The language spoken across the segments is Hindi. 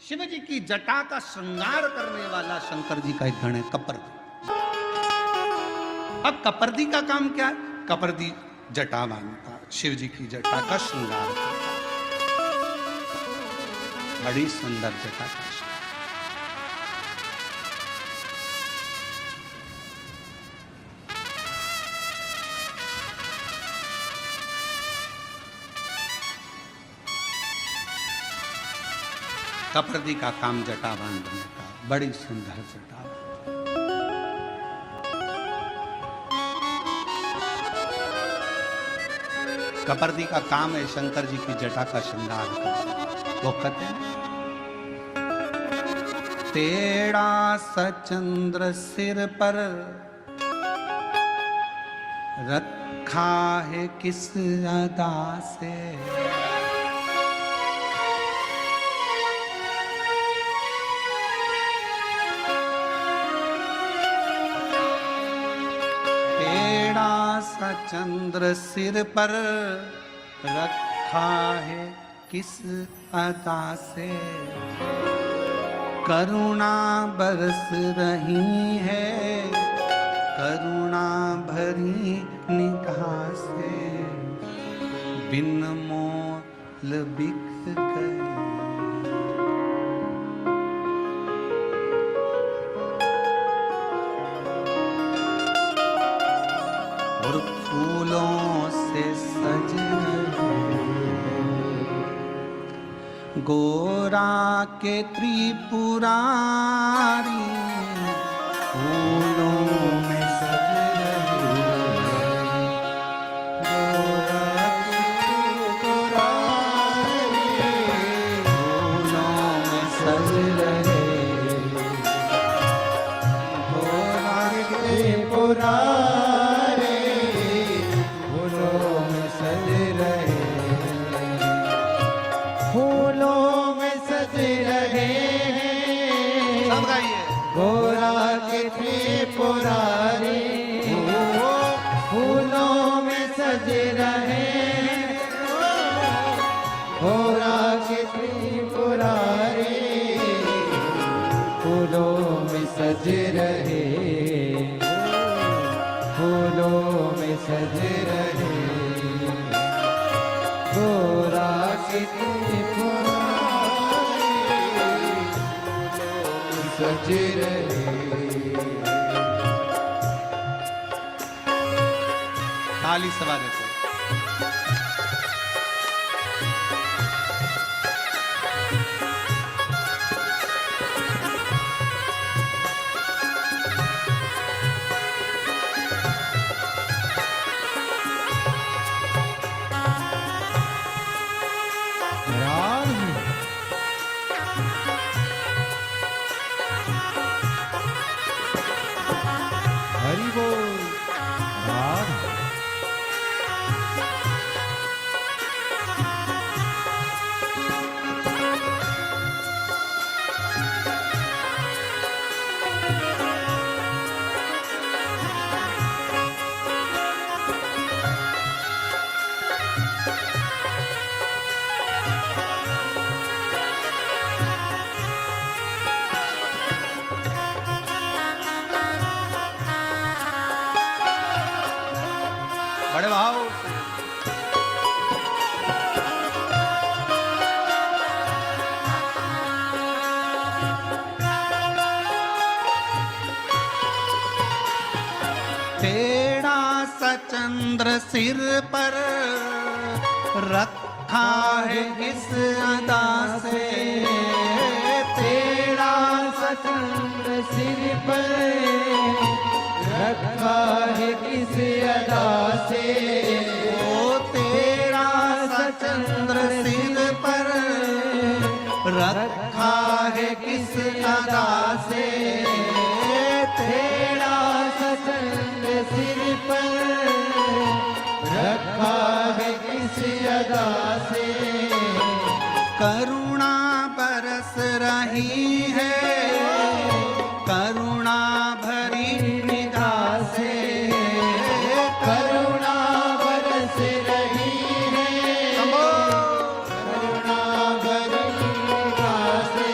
शिव जी की जटा का श्रृंगार करने वाला शंकर जी का एक गण है कपर्दी। अब कपर्दी का काम क्या है? कपर्दी जटा बांधता, शिव जी की जटा का श्रृंगार करता, बड़ी सुंदर जटा का श्रृंगार। कपर्दी का काम जटा बांधने का, बड़ी सुंदर जटा। कपर्दी का काम है शंकर जी की जटा का श्रृंगार करना। वो कहते हैं तेरा सचंद्र सिर पर रखा है किस अदा से, चंद्र सिर पर रखा है किस अदा से, करुणा बरस रही है करुणा भरी निगाह से, बिन मोल बिक गई। और फूलों से सज गोरा के त्रिपुरारी, फूलों में सज गोरा के त्रिपुरारी, फूलों में सज रहे गोरा के त्रिपुरारी, गोरा के त्रिपुरारी, फूलों में सज रहे, गोरा के त्रिपुरारी, फूलों में सज रहे, फूलों में सज रहे, गोरा के त्रिपुरारी सज रहे। ताली सवा देते। हरि बोल राम। बड़े भाव तेरा सचंद्र सिर पर रखा है किस अदा से, तेरा सचंद्र सिर पर रखा है किस अदा से, ओ तेरा सचंद्र सिर पर रखा है किस अदा से, तेरा सचंद्र सिर पर रखा है किस अदा से, करुणा बरस रही है करुणा भरी निगाह से, करुणा बरस रही है करुणा भरी निगाह से,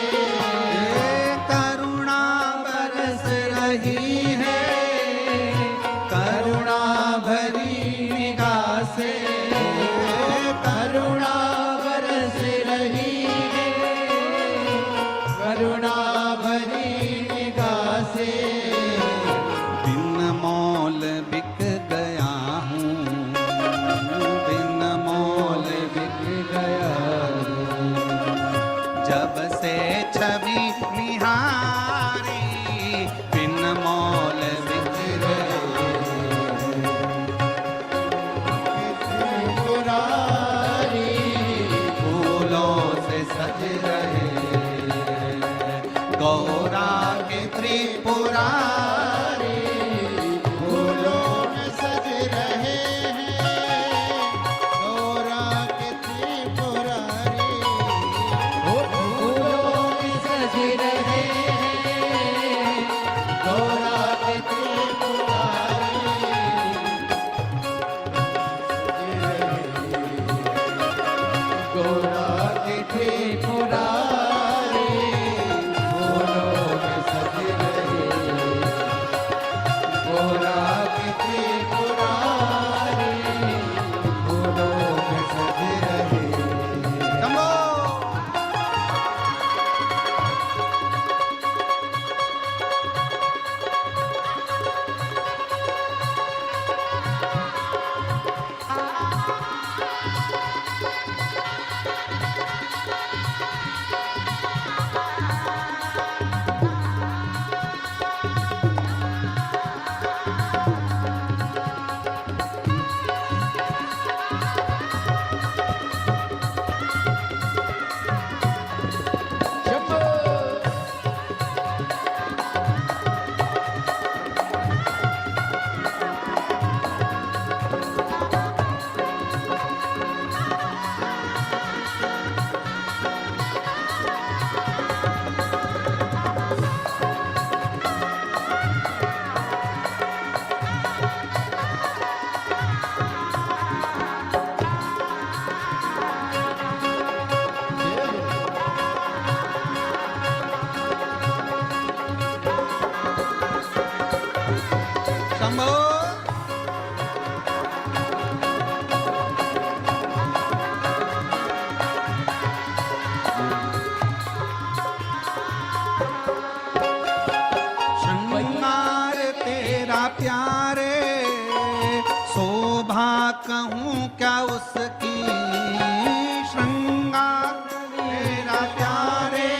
गोरा के त्रिपुरारी फूलों में सज रहे गोरा के त्रिपुरारी फूलों में सज रहे शंभो शंभो श्रृंगार तेरा प्यारे शोभा कहूँ क्या उसकी श्रृंगार तेरा प्यारे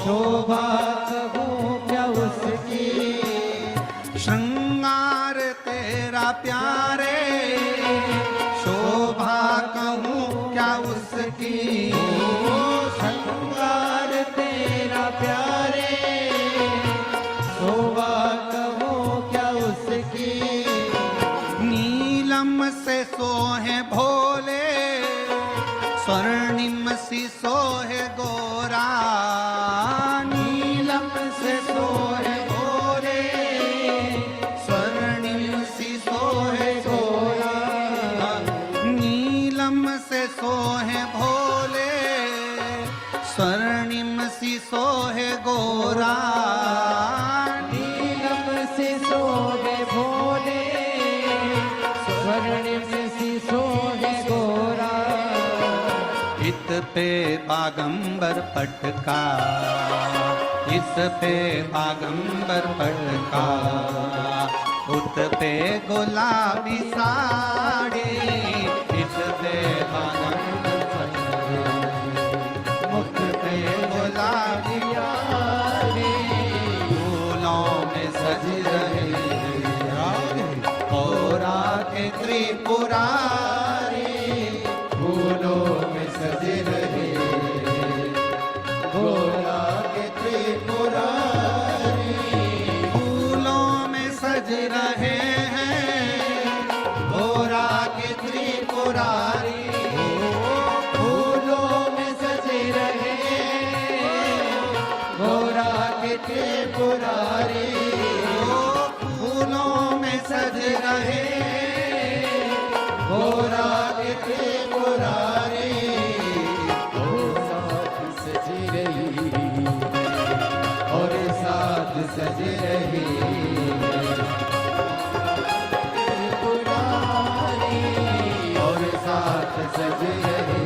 शोभा कहूँ क्या उसकी श्रृंगार तेरा प्यारे शोभा कहूँ क्या उसकी श्रृंगार तेरा प्यारे शोभा कहूँ क्या उसकी नीलम से सोहे भोले स्वर्णिम सी सोहे गोरा नीलम से सोहे भोले स्वर्णिम सी सोहे गोरा नीलम से सोहे भोले स्वर्णिम सी सोहे गोरा नीलम से सोहे भोले स्वर्णिम सी सोहे गोरा इत पे बागंबर पटका इस पे बागंबर पटका उत पे गुलाबी साड़ी इस पे बागंबर पटका मुख पे गुलाबी यारी फूलों में सज रहे गोरा के त्रिपुरारी फूलों में सज रहे गोरा के त्रिपुरारी फूलों में सज रहे हैं गोरा के त्रिपुरारी फूलों में सज रहे गोरा के त्रिपुरारी फूलों में सज रहे गोरा के त्रिपुरारी और साथ सज रही त्रिपुरारी और साथ सज रही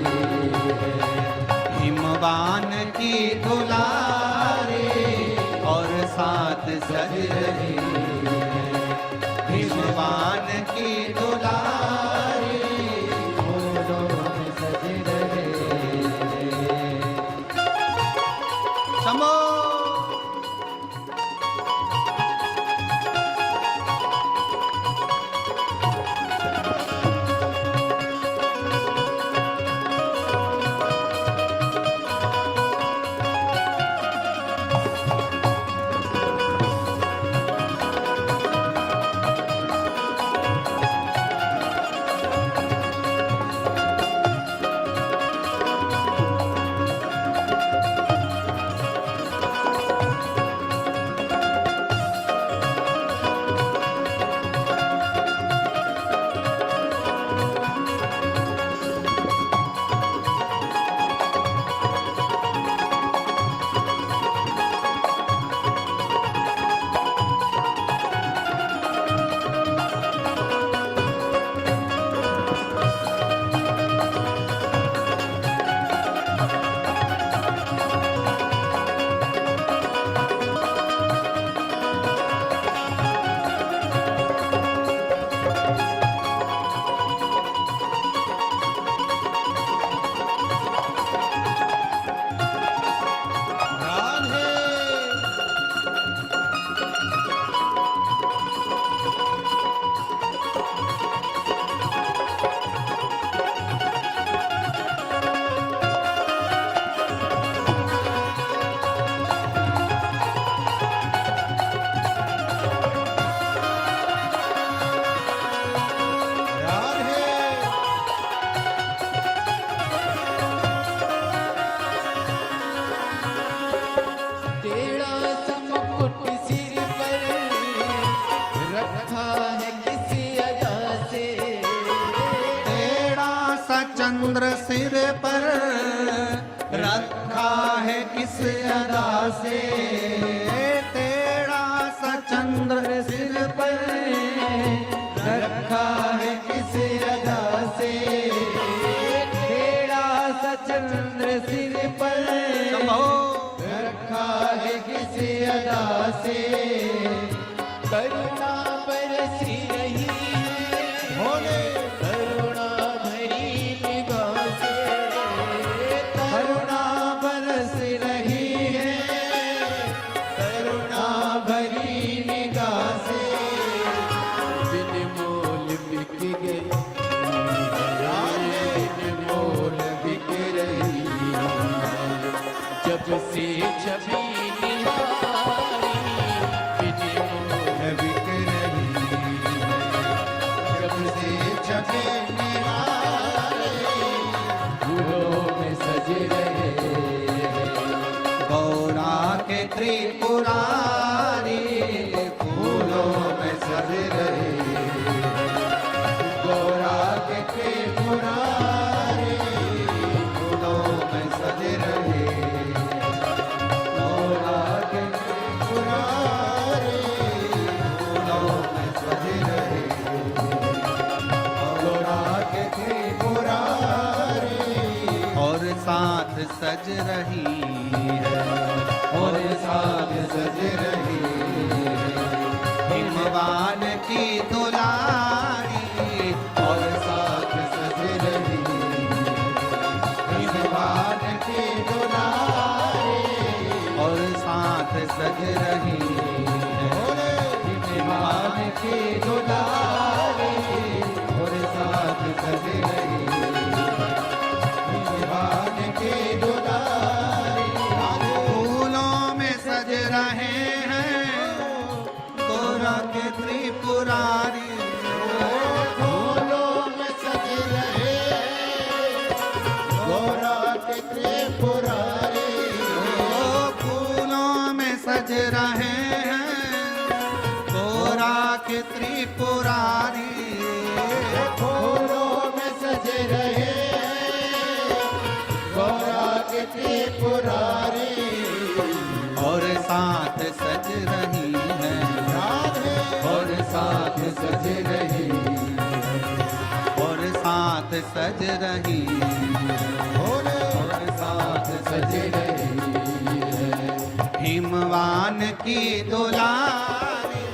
हिमवान की दुलारी और साथ सज रही हिमवान की दुलारी फूलों में सज रहे शंभो सिर पर रखा है किस अदा से, टेढ़ा सा चंद्र सिर पर रखा है किस अदा से, टेढ़ा सा चंद्र सिर पर रखा है किस अदा से, करुणा बरसी रही है करुणा भरी निगाह से, करुणा बरस रही है करुणा भरी निगाह से, बिन मोल बिक गई बिन मोल बिक रही, जब से छवि निहारी बिन मोल बिक रही, जब से छवि निहारी फूलों में सज रहे, गौरा के त्रिपुरारी फूलों में सज रहे, गौरा के त्रिपुरारी फूलों में सज रहे, गौरा के त्रिपुरारी फूलों में सज रहे, गौरा के त्रिपुरारी और साथ सज रही है, और साथ सज रही हिमवान की दुलारी, और साथ सज रही हिमवान की दुलारी, और साथ सज रही है हिमवान की दुलारी, और साथ सज रही हिमवान की दुलारी, फूलों में सज रहे हैं गौरा के त्रिपुरारी, फूलों में सज रहे गौरा के त्रिपुरारी, फूलों में सज रहे हैं गौरा के त्रिपुरारी, फूलों में सज रहे गौरा के त्रिपुरारी, और साथ सज रही है और साथ सज रही, और साथ सज रही और साथ सज रही हिमवान की दुलारी,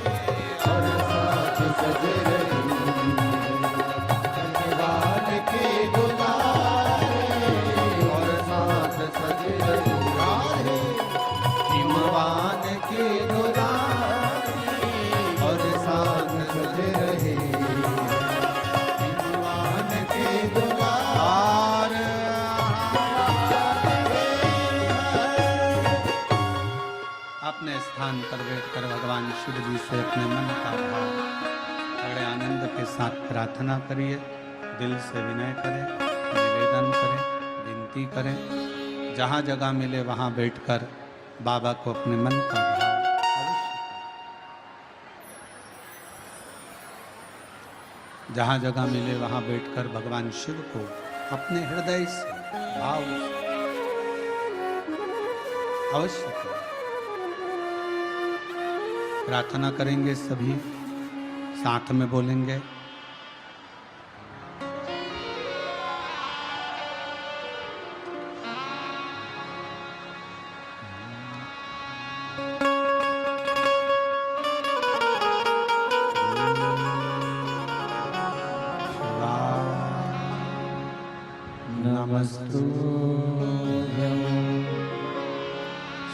और साथ सज रही हिमवान की दुलारी, और साथ सज रही हिमवान की दुलारी, और साथ सज रही हिमवान की दुलारी, अपने स्थान पर बैठकर भगवान शिव जी से अपने मन का भाव बड़े आनंद के साथ प्रार्थना करिए, दिल से विनय करें, निवेदन करें, विनती करें, जहाँ जगह मिले वहाँ बैठकर बाबा को अपने मन का भाव अवश्य करें। जहाँ जगह मिले वहाँ बैठकर भगवान शिव को अपने हृदय से भाव से अवश्य करें। प्रार्थना करेंगे, सभी साथ में बोलेंगे। नमस्तुभ्यं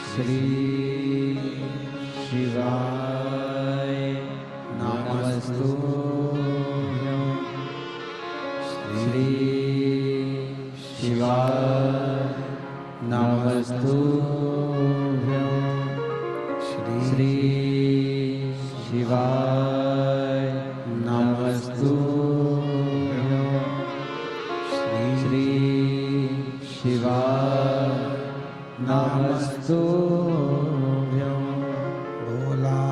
श्री शिवाय, नमस्तुभ्यं श्री शिवाय, नमस्तुभ्यं श्री शिवाय, नमस्तुभ्यं श्री शिवाय, नमस्तुभ्यं। बोला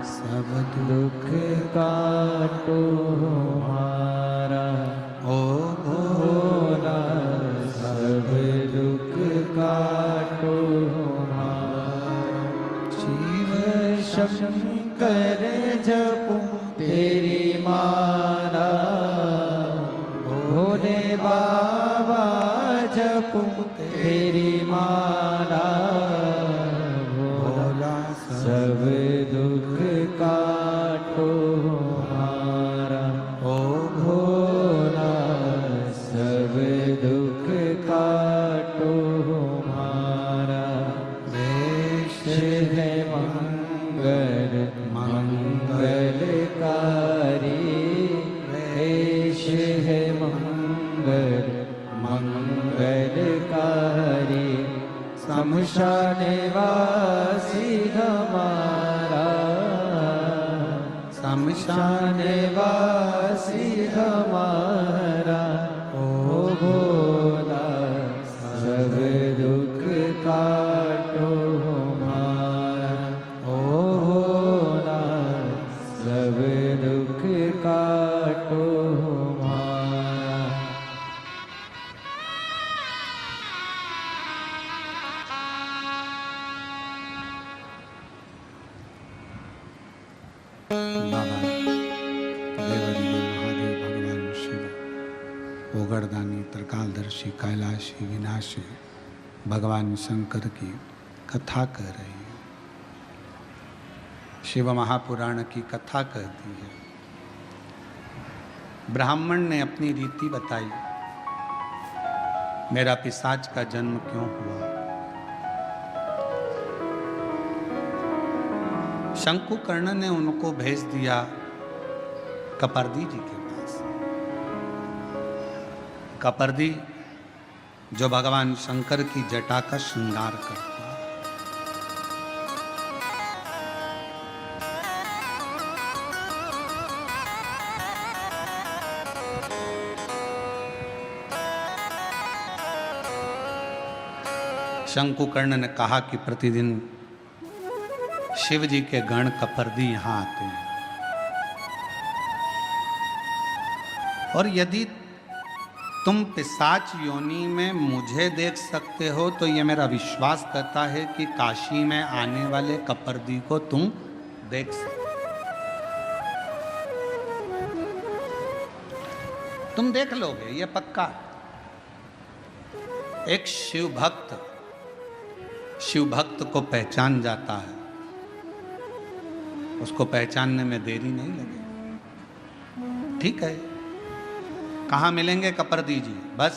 सब दुख काटो हमारा ओ भोला जपूं तेरी माला भोला सब दुख काटो हमारा ओ भोला सब दुख काटो हमारा वेश है मंगल मंगलकारी वेश है मंगल मंगलकारी शमशान वासी हमारा शमशान वासी हमारा ओ भोला सब दुख काटो हमारा ओ भोला सब दुख काटो हमारा। बाबा देवदेव महादेव भगवान शिव ओगरदानी त्रिकालदर्शी कैलाशी विनाशी भगवान शंकर की कथा कर रही है। शिव महापुराण की कथा कहती है। ब्राह्मण ने अपनी रीति बताई, मेरा पिशाच का जन्म क्यों हुआ। शंकुकर्ण ने उनको भेज दिया कपर्दी जी के पास। कपर्दी जो भगवान शंकर की जटा का श्रृंगार करता है। शंकुकर्ण ने कहा कि प्रतिदिन शिव जी के गण कपर्दी यहां आते हैं और यदि तुम पिशाच योनि में मुझे देख सकते हो तो ये मेरा विश्वास करता है कि काशी में आने वाले कपर्दी को तुम देख सकते हो। तुम देख लोगे, ये पक्का। एक शिव भक्त को पहचान जाता है, उसको पहचानने में देरी नहीं लगेगी। ठीक है, कहाँ मिलेंगे कपर्दी जी? बस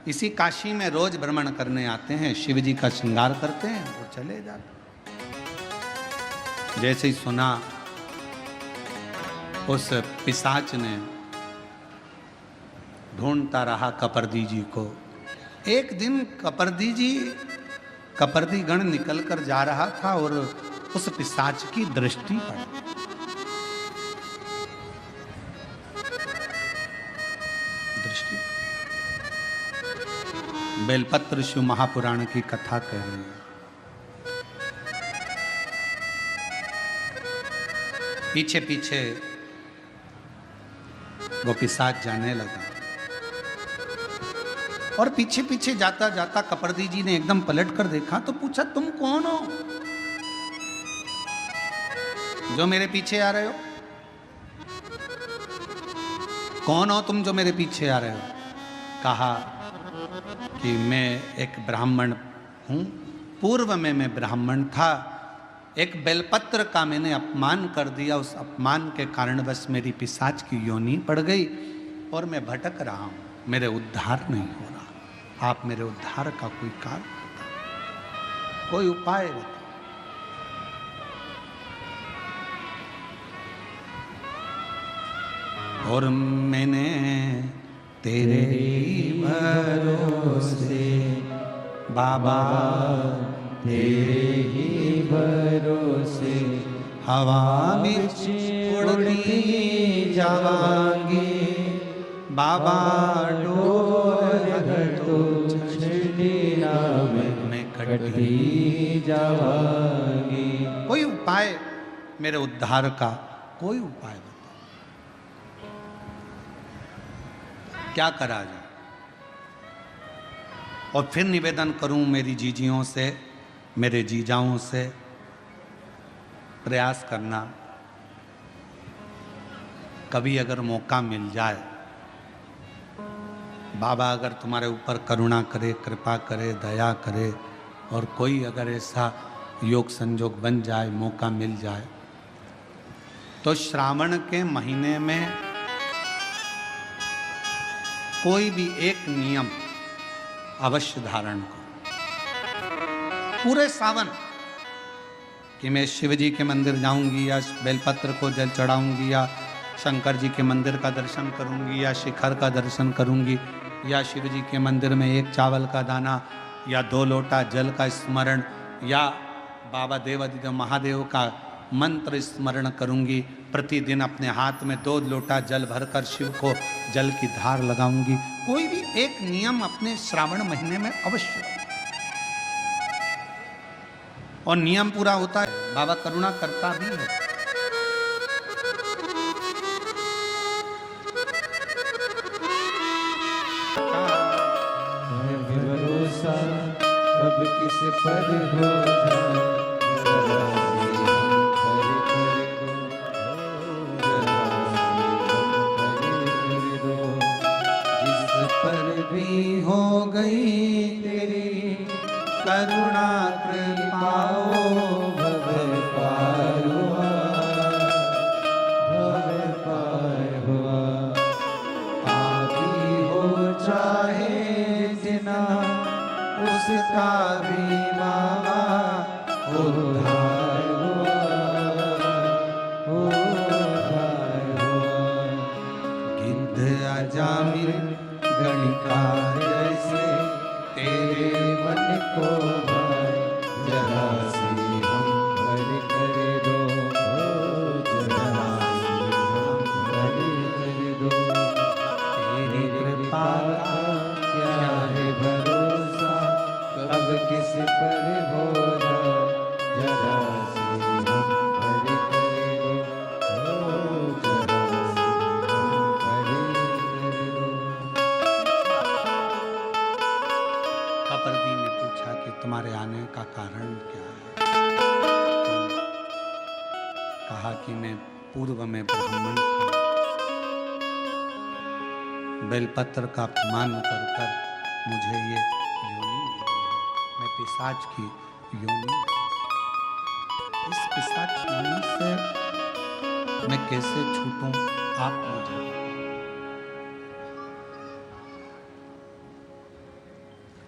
इसी काशी में रोज भ्रमण करने आते हैं, शिव जी का श्रृंगार करते हैं और चले जाते। जैसे ही सुना, उस पिशाच ने ढूंढता रहा कपर्दी जी को। एक दिन कपर्दी गण निकल कर जा रहा था और उस पिशाच की दृष्टि पड़ी। बेलपत्र शिव महापुराण की कथा कह रही है। पीछे पीछे वो पिशाच जाने लगा और पीछे पीछे जाता जाता कपर्दी जी ने एकदम पलट कर देखा तो पूछा, तुम कौन हो जो मेरे पीछे आ रहे हो? कौन हो तुम जो मेरे पीछे आ रहे हो? कहा कि मैं एक ब्राह्मण हूं, पूर्व में मैं ब्राह्मण था, एक बेलपत्र का मैंने अपमान कर दिया, उस अपमान के कारणवश मेरी पिशाच की योनि पड़ गई और मैं भटक रहा हूं, मेरे उद्धार नहीं हो रहा। आप मेरे उद्धार का कोई कारण बताओ, कोई उपाय बताओ। और मैंने तेरे भरोसे बाबा, तेरे ही भरोसे हवा बिच उड़ती जावांगी बाबा, डोर तो छड़ीना में कटी जावांगी। कोई उपाय मेरे उद्धार का, कोई उपाय बताओ, क्या करा जाए। और फिर निवेदन करूं मेरी जीजियों से, मेरे जीजाओं से, प्रयास करना कभी अगर मौका मिल जाए, बाबा अगर तुम्हारे ऊपर करुणा करे, कृपा करे, दया करे और कोई अगर ऐसा योग संजोग बन जाए, मौका मिल जाए, तो श्रावण के महीने में कोई भी एक नियम अवश्य धारण करो पूरे सावन कि मैं शिव जी के मंदिर जाऊंगी या बेलपत्र को जल चढ़ाऊंगी या शंकर जी के मंदिर का दर्शन करूंगी या शिखर का दर्शन करूंगी या शिव जी के मंदिर में एक चावल का दाना या 2 लोटा जल का स्मरण या बाबा देवादिदेव महादेव का मंत्र स्मरण करूंगी। प्रतिदिन अपने हाथ में 2 लोटा जल भरकर शिव को जल की धार लगाऊंगी। कोई भी एक नियम अपने श्रावण महीने में अवश्य, और नियम पूरा होता है, बाबा करुणा करता भी है। भरोसा कब किस पर हो जाए, भी हो गई तेरी करुणा कृपा भव पार हुआ, भव पार हुआ। पापी हो चाहे जिना उसका भी बाबा उद्धार हुआ, उद्धार हुआ। गिद्ध अजामिल गणिका जैसे तेरे मन को भाए, जरा सी हम भर कर दो, जरा सी हम भर कर दो। तेरी कृपा का क्या है भरोसा, कब किस पर हो जाए, जरा सी हम भर कर दो, जरा सी हम भर कर दो। कपर्दी ने पूछा कि तुम्हारे आने का कारण क्या है? तो कहा कि मैं पूर्व में ब्राह्मण था, बेलपत्र का अपमान कर कर मुझे ये योनि मिली है। मैं पिशाच की योनि हूं। इस पिशाच योनि से मैं कैसे छूटूं, आप मुझे बताओ।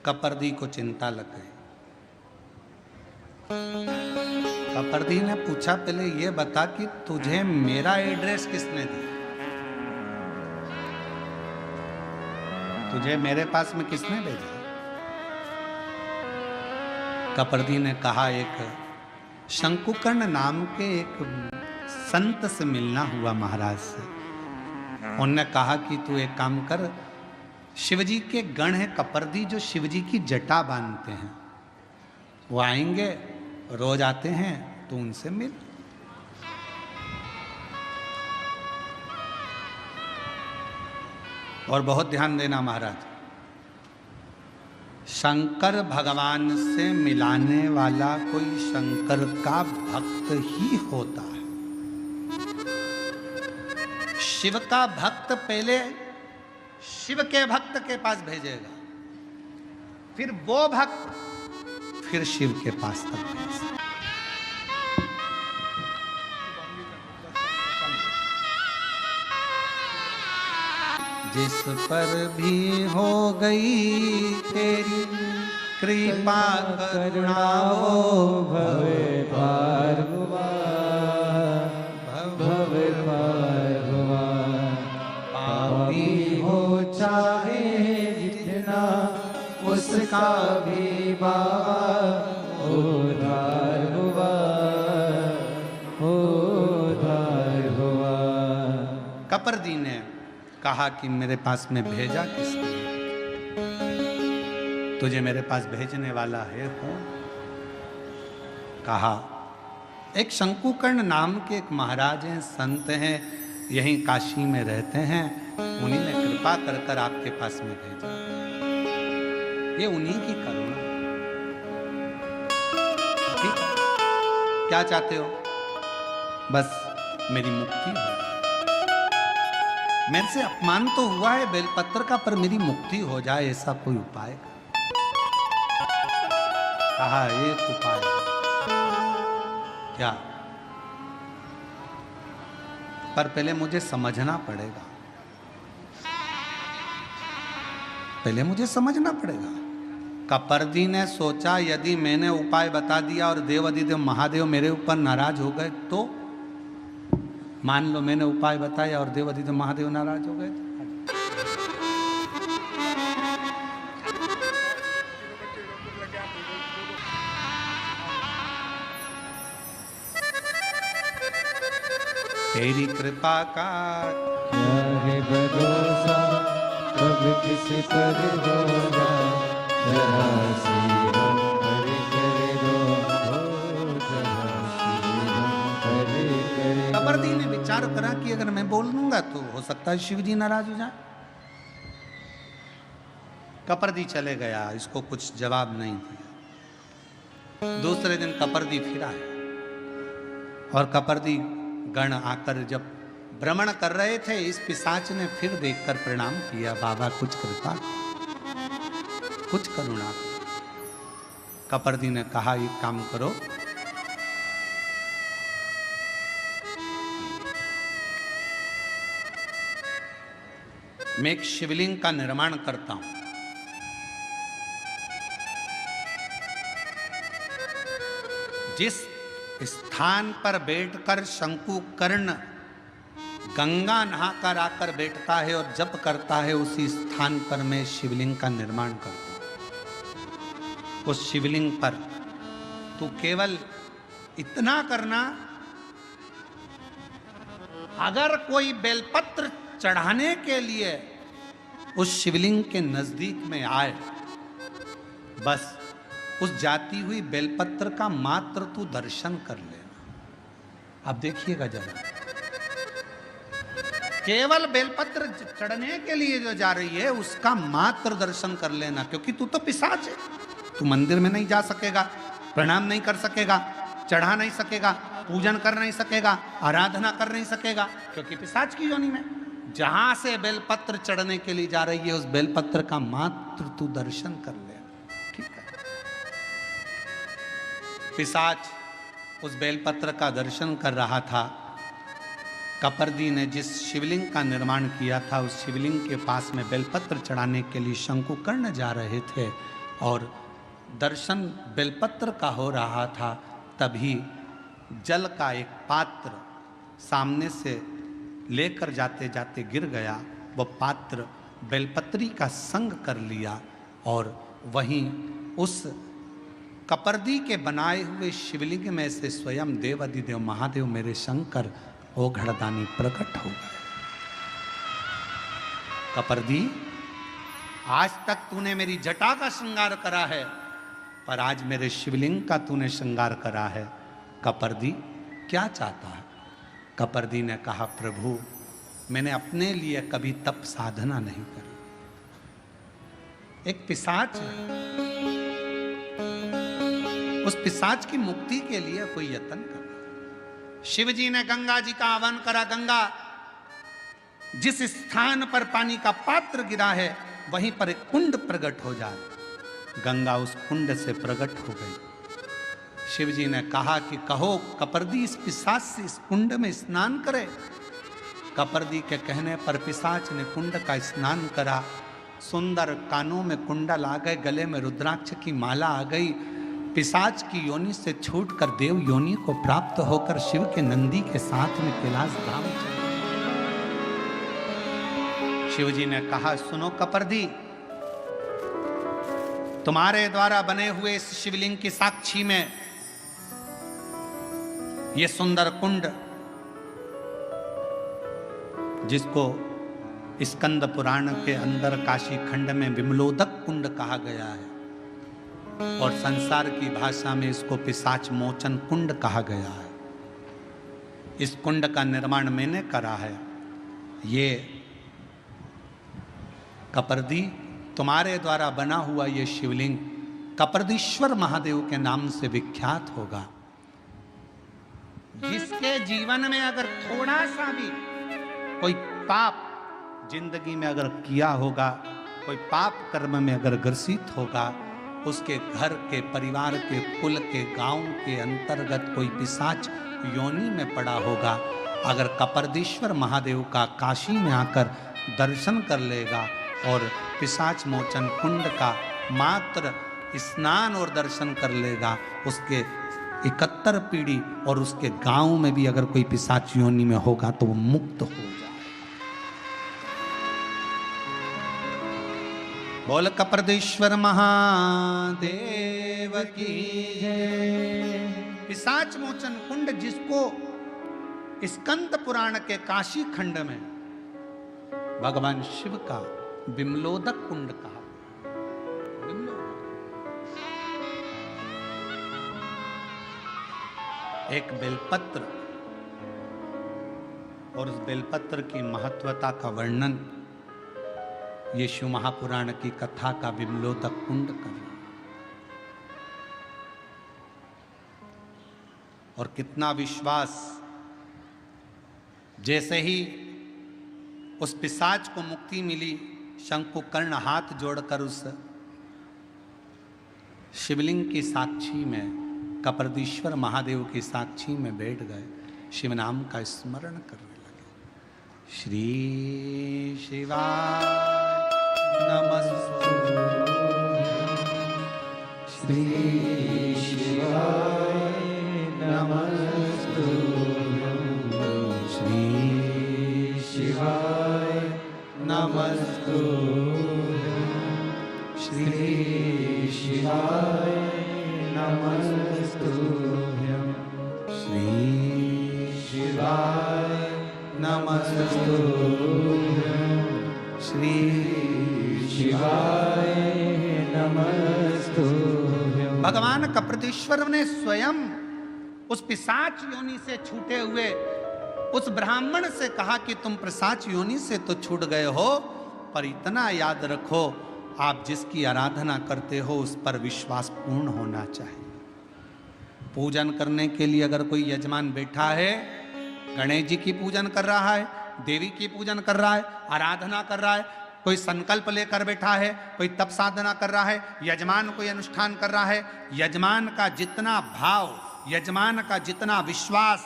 कपर्दी को चिंता लग गई। कपर्दी ने पूछा, पहले ये बता कि तुझे मेरा एड्रेस किसने दिया? तुझे मेरे पास में किसने भेजा? कपर्दी ने कहा, एक शंकुकर्ण नाम के एक संत से मिलना हुआ महाराज से। उन्होंने कहा कि तू एक काम कर, शिवजी के गण हैं कपर्दी जो शिवजी की जटा बांधते हैं, वो आएंगे, रोज आते हैं, तो उनसे मिल। और बहुत ध्यान देना महाराज, शंकर भगवान से मिलाने वाला कोई शंकर का भक्त ही होता है। शिव का भक्त पहले शिव के भक्त के पास भेजेगा, फिर वो भक्त फिर शिव के पास तक भेजेगा। जिस पर भी हो गई तेरी कृपा करुणा हो, भवे पार हुआ, भवे पार हुआ। पापी हो चाहे जितना उसका भी बाबा उद्धार हुआ, उद्धार हुआ। कपर्दी ने कहा कि मेरे पास में भेजा किसने? तुझे मेरे पास भेजने वाला है कौन? कहा, एक शंकुकर्ण नाम के एक महाराज हैं, संत हैं, यहीं काशी में रहते हैं, उन्हीं ने कृपा कर कर आपके पास में भेजा। ये उन्हीं की करुणा। ठीक है, क्या चाहते हो? बस मेरी मुक्ति हो, मेरे से अपमान तो हुआ है बेलपत्र का, पर मेरी मुक्ति हो जाए ऐसा कोई उपाय। कहा एक उपाय क्या, पर पहले मुझे समझना पड़ेगा, पहले मुझे समझना पड़ेगा। कपर्दी ने सोचा यदि मैंने उपाय बता दिया और देवाधिदेव महादेव मेरे ऊपर नाराज हो गए तो, मान लो मैंने उपाय बताया और देवाधिदेव महादेव नाराज हो गए तो? तेरी कृपा का क्या है भरोसा, कब किसी पर होगा, जरा सी हम हरि करे दो, जरा सी हम हरि करे दो। कपर्दी ने विचार करा कि अगर मैं बोल दूंगा तो हो सकता है शिव जी नाराज हो जाए। कपर्दी चले गया, इसको कुछ जवाब नहीं दिया। दूसरे दिन कपर्दी फिर आया और कपर्दी गण आकर जब भ्रमण कर रहे थे, इस पिशाच ने फिर देखकर प्रणाम किया, बाबा कुछ कृपा, कुछ करुणा। कपर्दी ने कहा एक काम करो, मैं एक शिवलिंग का निर्माण करता हूं, जिस स्थान पर बैठकर शंकुकर्ण गंगा नहाकर आकर बैठता है और जप करता है, उसी स्थान पर मैं शिवलिंग का निर्माण करता हूं। उस शिवलिंग पर तू केवल इतना करना, अगर कोई बेलपत्र चढ़ाने के लिए उस शिवलिंग के नजदीक में आए, बस उस जाती हुई बेलपत्र का मात्र तू दर्शन कर लेना। अब देखिएगा जरा, केवल बेलपत्र चढ़ने के लिए जो जा रही है उसका मात्र दर्शन कर लेना, क्योंकि तू तो पिशाच है, तू मंदिर में नहीं जा सकेगा, प्रणाम नहीं कर सकेगा, चढ़ा नहीं सकेगा, पूजन कर नहीं सकेगा, आराधना कर नहीं सकेगा, क्योंकि पिशाच की योनि में। जहां से बेलपत्र चढ़ने के लिए जा रही है उस बेलपत्र का मात्र तू दर्शन कर ले, ठीक है। पिशाच उस बेलपत्र का दर्शन कर रहा था। कपर्दी ने जिस शिवलिंग का निर्माण किया था, उस शिवलिंग के पास में बेलपत्र चढ़ाने के लिए शंकुकर्ण जा रहे थे और दर्शन बेलपत्र का हो रहा था। तभी जल का एक पात्र सामने से लेकर जाते जाते गिर गया। वह पात्र बेलपत्री का संग कर लिया और वहीं उस कपर्दी के बनाए हुए शिवलिंग में से स्वयं देवाधिदेव महादेव मेरे शंकर ओ घड़दानी प्रकट हो गए। कपर्दी, आज तक तूने मेरी जटा का श्रृंगार करा है, पर आज मेरे शिवलिंग का तूने श्रृंगार करा है। कपर्दी क्या चाहता है? कपर्दी ने कहा, प्रभु मैंने अपने लिए कभी तप साधना नहीं करी। एक पिशाच है, उस पिशाच की मुक्ति के लिए कोई यत्न कर। शिव जी ने गंगा जी का आह्वान करा। गंगा, जिस स्थान पर पानी का पात्र गिरा है वहीं पर एक कुंड प्रकट हो जाए। गंगा उस कुंड से प्रकट हो गई। शिव जी ने कहा कि कहो कपर्दी इस पिशाच से इस कुंड में स्नान करे। कपर्दी के कहने पर पिशाच ने कुंड का स्नान करा। सुंदर कानों में कुंडल आ गए, गले में रुद्राक्ष की माला आ गई। पिशाच की योनि से छूटकर देव योनि को प्राप्त होकर शिव के नंदी के साथ में कैलाश धाम चले। शिव जी ने कहा, सुनो कपर्दी, तुम्हारे द्वारा बने हुए इस शिवलिंग की साक्षी में ये सुंदर कुंड, जिसको स्कंद पुराण के अंदर काशी खंड में विमलोदक कुंड कहा गया है और संसार की भाषा में इसको पिशाच मोचन कुंड कहा गया है। इस कुंड का निर्माण मैंने करा है। ये कपर्दी, तुम्हारे द्वारा बना हुआ ये शिवलिंग कपर्दीश्वर महादेव के नाम से विख्यात होगा। जिसके जीवन में अगर थोड़ा सा भी कोई पाप जिंदगी में अगर किया होगा, कोई पाप कर्म में अगर ग्रसित होगा, उसके घर के, परिवार के, कुल के, गांव के अंतर्गत कोई पिशाच योनि में पड़ा होगा, अगर कपर्दीश्वर महादेव का काशी में आकर दर्शन कर लेगा और पिशाच मोचन कुंड का मात्र स्नान और दर्शन कर लेगा, उसके 71 पीढ़ी और उसके गांव में भी अगर कोई पिशाच योनि में होगा तो वो मुक्त हो जाए। बोल कपर्देश्वर महादेव की जय। पिशाच मोचन कुंड, जिसको स्कंद पुराण के काशी खंड में भगवान शिव का विमलोदक कुंड कहा। एक बेलपत्र और उस बेलपत्र की महत्वता का वर्णन ये शिव महापुराण की कथा का विमलोदक कुंड करना। और कितना विश्वास, जैसे ही उस पिशाच को मुक्ति मिली, शंकुकर्ण हाथ जोड़कर उस शिवलिंग की साक्षी में, कपर्दीश्वर महादेव की साक्षी में बैठ गए, शिव नाम का स्मरण करने लगे। श्री शिवाय नमस्तुभ्यं, श्री शिवाय नमस्तुभ्यं, श्री शिवाय नमस्तुभ्यं, श्री शिवाय नमस्तुभ्यं, श्री शिवाय नमस्तुभ्यं, श्री शिवाय नमस्तुभ्यं। भगवान कपर्दीश्वर ने स्वयं उस पिशाच योनि से छूटे हुए उस ब्राह्मण से कहा कि तुम पिशाच योनि से तो छूट गए हो, पर इतना याद रखो, आप जिसकी आराधना करते हो उस पर विश्वास पूर्ण होना चाहिए। पूजन करने के लिए अगर कोई यजमान बैठा है, गणेश जी की पूजन कर रहा है, देवी की पूजन कर रहा है, आराधना कर रहा है, कोई संकल्प लेकर बैठा है, कोई तप साधना कर रहा है, यजमान कोई अनुष्ठान कर रहा है, यजमान का जितना भाव, यजमान का जितना विश्वास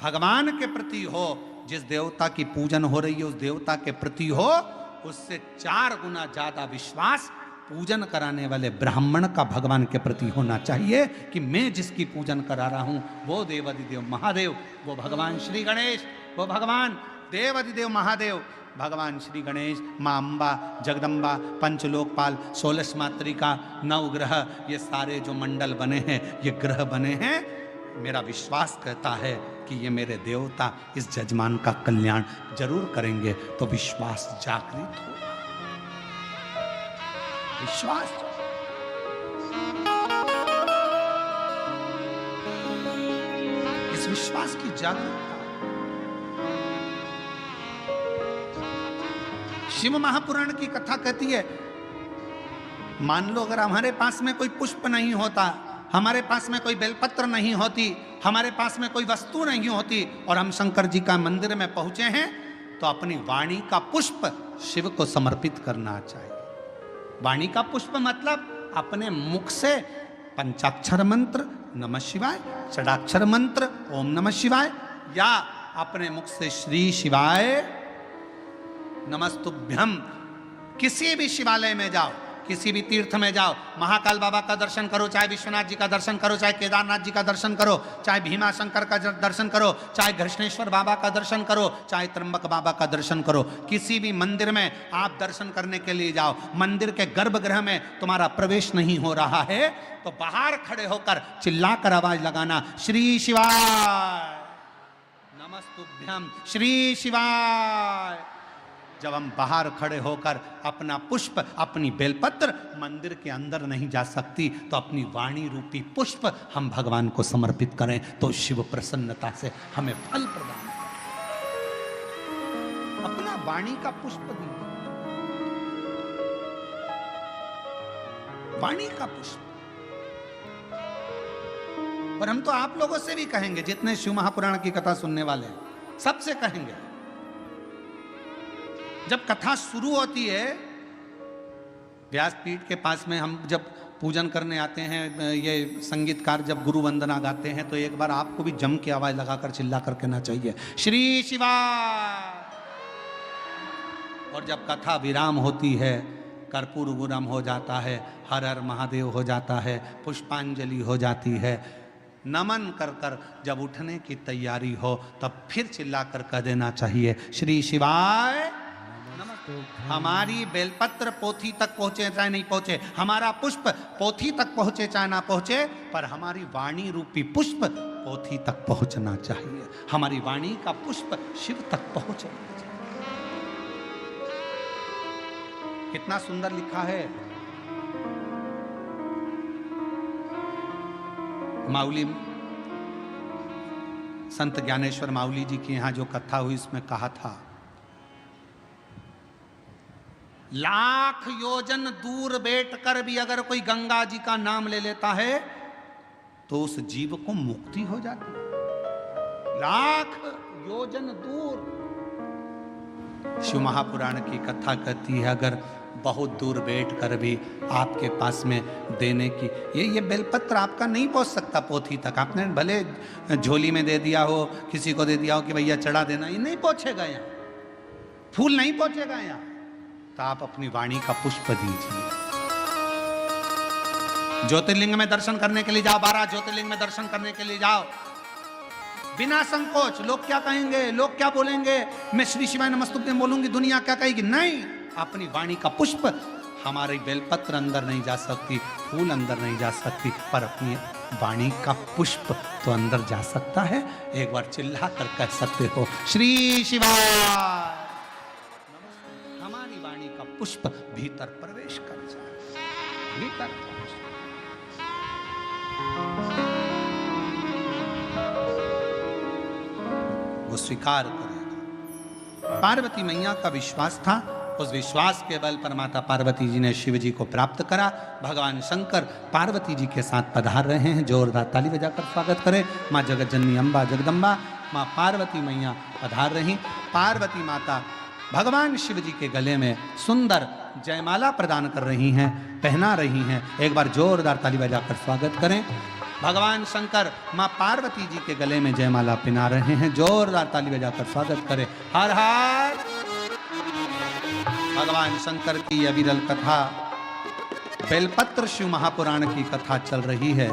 भगवान के प्रति हो, जिस देवता की पूजन हो रही है उस देवता के प्रति हो, उससे 4 गुना ज्यादा विश्वास पूजन कराने वाले ब्राह्मण का भगवान के प्रति होना चाहिए कि मैं जिसकी पूजन करा रहा हूं वो देवाधिदेव महादेव, वो भगवान श्री गणेश, वो भगवान देवाधिदेव महादेव, भगवान श्री गणेश, माँ अम्बा, जगदम्बा, पंचलोकपाल, 16 मातृका, 9 ग्रह, ये सारे जो मंडल बने हैं, ये ग्रह बने हैं, मेरा विश्वास कहता है कि ये मेरे देवता इस जजमान का कल्याण जरूर करेंगे। तो विश्वास जागृत हो, विश्वास, इस विश्वास की जागरूकता। शिव महापुराण की कथा कहती है, मान लो अगर हमारे पास में कोई पुष्प नहीं होता, हमारे पास में कोई बेलपत्र नहीं होती, हमारे पास में कोई वस्तु नहीं होती और हम शंकर जी का मंदिर में पहुंचे हैं, तो अपनी वाणी का पुष्प शिव को समर्पित करना चाहिए। वाणी का पुष्प मतलब अपने मुख से पंचाक्षर मंत्र नमः शिवाय, षडाक्षर मंत्र ओम नमः शिवाय, या अपने मुख से श्री शिवाय नमस्तुभ्यम। किसी भी शिवालय में जाओ, किसी भी तीर्थ में जाओ, महाकाल बाबा का दर्शन करो, चाहे विश्वनाथ जी का दर्शन करो, चाहे केदारनाथ जी का दर्शन करो, चाहे भीमा शंकर का दर्शन करो, चाहे घृष्णेश्वर बाबा का दर्शन करो, चाहे त्र्यंबक बाबा का दर्शन करो, किसी भी मंदिर में आप दर्शन करने के लिए जाओ, मंदिर के गर्भगृह में तुम्हारा प्रवेश नहीं हो रहा है तो बाहर खड़े होकर चिल्लाकर आवाज लगाना, श्री शिवाय नमस्तुभ्यम, श्री शिवाय। जब हम बाहर खड़े होकर अपना पुष्प, अपनी बेलपत्र मंदिर के अंदर नहीं जा सकती, तो अपनी वाणी रूपी पुष्प हम भगवान को समर्पित करें तो शिव प्रसन्नता से हमें फल प्रदान करें। अपना वाणी का पुष्प दीजिए, वाणी का पुष्प। और हम तो आप लोगों से भी कहेंगे, जितने शिव महापुराण की कथा सुनने वाले हैं, सबसे कहेंगे जब कथा शुरू होती है, व्यासपीठ के पास में हम जब पूजन करने आते हैं, ये संगीतकार जब गुरु वंदना गाते हैं, तो एक बार आपको भी जम के आवाज लगाकर चिल्ला कर कहना चाहिए श्री शिवाय। और जब कथा विराम होती है, कर्पूर गुरम हो जाता है, हर हर महादेव हो जाता है, पुष्पांजलि हो जाती है, नमन कर कर जब उठने की तैयारी हो, तब फिर चिल्ला कर कह देना चाहिए श्री शिवाय। हमारी बेलपत्र पोथी तक पहुंचे चाहे नहीं पहुंचे, हमारा पुष्प पोथी तक पहुंचे चाहे ना पहुंचे, पर हमारी वाणी रूपी पुष्प पोथी तक पहुंचना चाहिए। हमारी वाणी का पुष्प शिव तक पहुंचना चाहिए। कितना सुंदर लिखा है। माउली संत ज्ञानेश्वर माउली जी की यहां जो कथा हुई, इसमें कहा था, लाख योजन दूर बैठकर भी अगर कोई गंगा जी का नाम ले लेता है तो उस जीव को मुक्ति हो जाती है। लाख योजन दूर। शिव महापुराण की कथा कहती है, अगर बहुत दूर बैठकर भी आपके पास में देने की, ये बेलपत्र आपका नहीं पहुंच सकता पोथी तक। आपने भले झोली में दे दिया हो, किसी को दे दिया हो कि भैया चढ़ा देना, ये नहीं पहुंचेगा यहाँ, फूल नहीं पहुंचेगा यहाँ। तो आप अपनी वाणी का पुष्प दीजिए। ज्योतिर्लिंग में दर्शन करने के लिए जाओ, 12 ज्योतिर्लिंग में दर्शन करने के लिए जाओ, बिना संकोच। लोग क्या कहेंगे, लोग क्या बोलेंगे, मैं श्री शिवाय नमस्तुभ्यं बोलूंगी, दुनिया क्या कहेगी, नहीं। अपनी वाणी का पुष्प, हमारी बेलपत्र अंदर नहीं जा सकती, फूल अंदर नहीं जा सकती, पर अपनी वाणी का पुष्प तो अंदर जा सकता है। एक बार चिल्ला कर कह सकते हो श्री शिवाय। हमारी वाणी का पुष्प भीतर प्रवेश कर जाए, भीतर प्रवेश। वो स्वीकार करेगा। पार्वती मैया का विश्वास था, उस विश्वास के बल पर माता पार्वती जी ने शिव जी को प्राप्त करा। भगवान शंकर पार्वती जी के साथ पधार रहे हैं। जोरदार ताली बजाकर स्वागत करें। माँ जगत जननी अम्बा जगदम्बा माँ पार्वती मैया पधार रही। पार्वती माता भगवान शिव जी के गले में सुंदर जयमाला प्रदान कर रही हैं, पहना रही हैं। एक बार जोरदार ताली बजाकर स्वागत करें। भगवान शंकर माँ पार्वती जी के गले में जयमाला पहना रहे हैं। जोरदार ताली बजाकर स्वागत करें। हर हर। भगवान शंकर की अविरल कथा, बेलपत्र शिव महापुराण की कथा चल रही है।